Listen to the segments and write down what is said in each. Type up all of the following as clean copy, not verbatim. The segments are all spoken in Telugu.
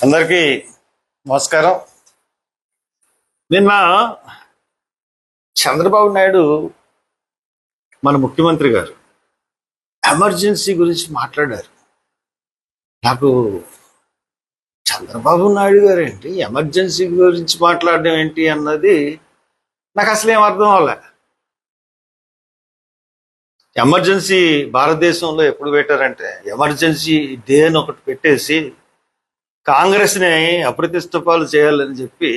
అందరికీ నమస్కారం. నిన్న చంద్రబాబు నాయుడు మన ముఖ్యమంత్రి గారు ఎమర్జెన్సీ గురించి మాట్లాడారు. నాకు చంద్రబాబు నాయుడు గారు ఏంటి ఎమర్జెన్సీ గురించి మాట్లాడడం ఏంటి అన్నది నాకు అసలు ఏం అర్థం అవ్వలే. ఎమర్జెన్సీ భారతదేశంలో ఎప్పుడు పెట్టారంటే ఎమర్జెన్సీ డే అని ఒకటి పెట్టేసి కాంగ్రెస్ని అప్రతిష్టపాలు చేయాలని చెప్పి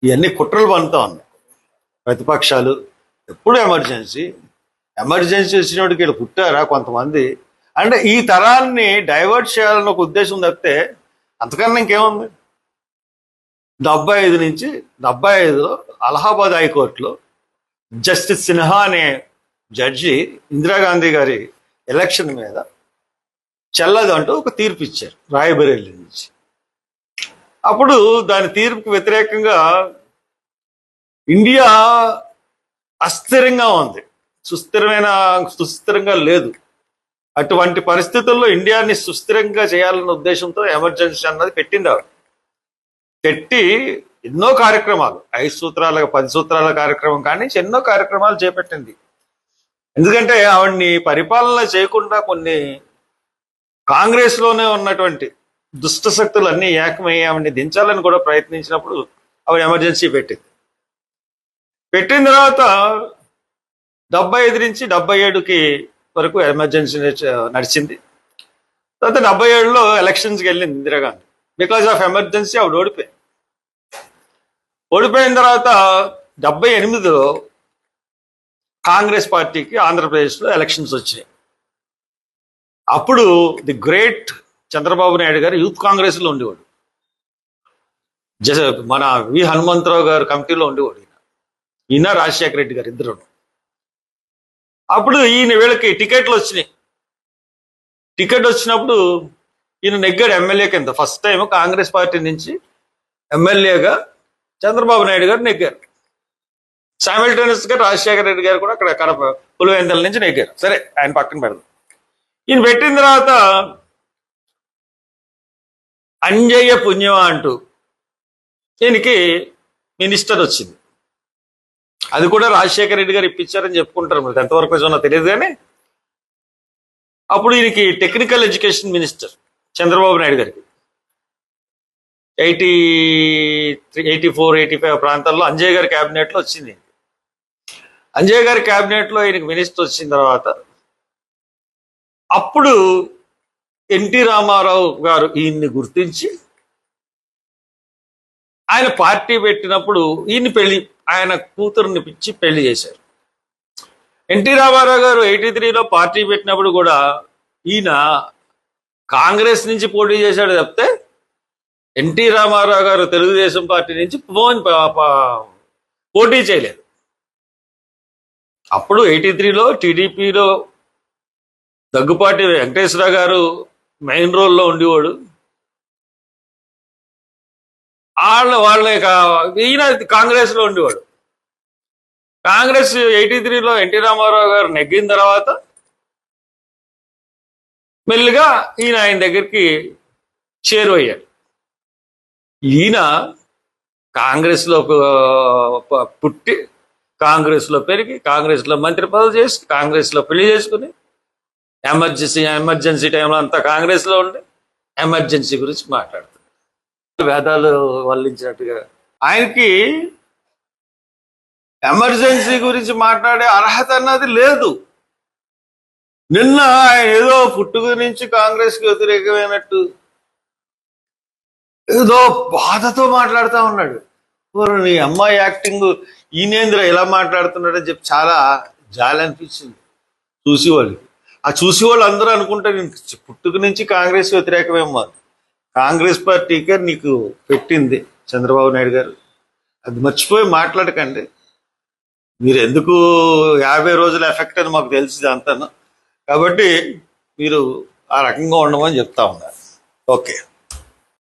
ఇవన్నీ కుట్రలు పనుతా ఉన్నాయి ప్రతిపక్షాలు. ఎప్పుడు ఎమర్జెన్సీ వచ్చినప్పటికి వీళ్ళు పుట్టారా కొంతమంది అంటే ఈ తరాన్ని డైవర్ట్ చేయాలని ఒక ఉద్దేశం తప్పితే అంతకన్నా ఇంకేముంది. 75 నుంచి 75లో అలహాబాద్ హైకోర్టులో జస్టిస్ సిన్హా అనే జడ్జి ఇందిరాగాంధీ గారి ఎలక్షన్ మీద చెల్లదు అంటూ ఒక తీర్పు ఇచ్చారు రాయబరేలీ నుంచి. అప్పుడు దాని తీర్పుకు వ్యతిరేకంగా ఇండియా అస్థిరంగా ఉంది, సుస్థిరంగా లేదు. అటువంటి పరిస్థితుల్లో ఇండియాని సుస్థిరంగా చేయాలన్న ఉద్దేశంతో ఎమర్జెన్సీ అన్నది పెట్టింది. ఆవిడ పెట్టి ఎన్నో కార్యక్రమాలు 5 సూత్రాల 10 సూత్రాల కార్యక్రమం కానీ ఎన్నో కార్యక్రమాలు చేపట్టింది. ఎందుకంటే ఆవిడ్ని పరిపాలన చేయకుండా కొన్ని కాంగ్రెస్ లోనే ఉన్నటువంటి దుష్ట శక్తులు అన్ని ఏకమై ఆవిడ్ని దించాలని కూడా ప్రయత్నించినప్పుడు ఆవిడ ఎమర్జెన్సీ పెట్టిన తర్వాత 75 నుంచి 77కి వరకు ఎమర్జెన్సీ నడిచింది. తర్వాత 77లో ఎలక్షన్స్కి వెళ్ళింది ఇందిరాగాంధీ. బికాజ్ ఆఫ్ ఎమర్జెన్సీ ఆవిడ ఓడిపోయిన తర్వాత 78లో కాంగ్రెస్ పార్టీకి ఆంధ్రప్రదేశ్లో ఎలక్షన్స్ వచ్చినాయి. అప్పుడు ది గ్రేట్ చంద్రబాబు నాయుడు గారు యూత్ కాంగ్రెస్లో ఉండేవాడు. మన వి హనుమంతరావు గారు కమిటీలో ఉండేవాడు. ఈయన రాజశేఖర రెడ్డి గారు ఇద్దరు. అప్పుడు ఈయన వీళ్ళకి టికెట్లు వచ్చినాయి. టికెట్ వచ్చినప్పుడు ఈయన నెగ్గాడు ఎమ్మెల్యే కింద. ఫస్ట్ టైం కాంగ్రెస్ పార్టీ నుంచి ఎమ్మెల్యేగా చంద్రబాబు నాయుడు గారు నెగ్గారు. సైమల్టేనియస్ గా రాజశేఖర రెడ్డి గారు కూడా అక్కడ కడప పులివెందుల నుంచి నెగ్గారు. సరే, ఆయన పక్కన పెడదాం. ఈయన పెట్టిన తర్వాత అంజయ్య పుణ్యమా అంటూ ఈయనకి మినిస్టర్ వచ్చింది. అది కూడా రాజశేఖర రెడ్డి గారు ఇప్పించారని చెప్పుకుంటారు. మరి ఎంతవరకు నిజమో తెలియదు కానీ అప్పుడు ఈయనకి technical education minister Chandrababu Naidu గారికి 84, 85 ప్రాంతాల్లో అంజయ్య గారి క్యాబినెట్లో వచ్చింది. అంజయ్య గారి క్యాబినెట్లో ఈయనకి మినిస్టర్ వచ్చిన తర్వాత అప్పుడు ఎన్టీ రామారావు గారు ఈయన్ని గుర్తించి ఆయన పార్టీ పెట్టినప్పుడు ఆయన కూతురుని పిచ్చి పెళ్లి చేశారు. ఎన్టీ రామారావు గారు 83లో పార్టీ పెట్టినప్పుడు కూడా ఈయన కాంగ్రెస్ నుంచి పోటీ చేశాడు తప్పితే ఎన్టీ రామారావు గారు తెలుగుదేశం పార్టీ నుంచి పోటీ చేయలేదు. అప్పుడు 83లో టీడీపీలో దగ్గుపాటి వెంకటేశ్వర గారు మెయిన్ రోల్లో ఉండేవాడు. ఈయన కాంగ్రెస్ లో ఉండేవాడు. కాంగ్రెస్ 83లో ఎన్టీ రామారావు గారు నెగ్గిన తర్వాత మెల్లిగా ఆయన దగ్గరికి చేరువయ్యాడు. ఈయన కాంగ్రెస్ లో పుట్టి కాంగ్రెస్ లో పెరిగి కాంగ్రెస్ లో మంత్రి పదవి చేసి కాంగ్రెస్ లో పెళ్లి చేసుకుని ఎమర్జెన్సీ టైంలో అంతా కాంగ్రెస్ లో ఉండి ఎమర్జెన్సీ గురించి మాట్లాడుతున్నారు. వేదాలు వల్లించినట్టుగా ఆయనకి ఎమర్జెన్సీ గురించి మాట్లాడే అర్హత అన్నది లేదు. నిన్న ఆయన ఏదో పుట్టుక నుంచి కాంగ్రెస్కి వ్యతిరేకమైనట్టు ఏదో బాధతో మాట్లాడుతూ ఉన్నాడు. నీ అమ్మాయి యాక్టింగ్ ఈయనేంద్ర ఇలా మాట్లాడుతున్నాడని చెప్పి చాలా జాలి అనిపించింది చూసేవాళ్ళు. ఆ చూసేవాళ్ళు అందరూ అనుకుంటారు పుట్టుక నుంచి కాంగ్రెస్ వ్యతిరేకమేమో. కాంగ్రెస్ పార్టీకే నీకు పెట్టింది చంద్రబాబు నాయుడు గారు. అది మర్చిపోయి మాట్లాడకండి. మీరు ఎందుకు 50 రోజుల ఎఫెక్ట్ అని మాకు తెలిసింది అంతాను. కాబట్టి మీరు ఆ రకంగా ఉండమని చెప్తా ఉన్నారు. ఓకే.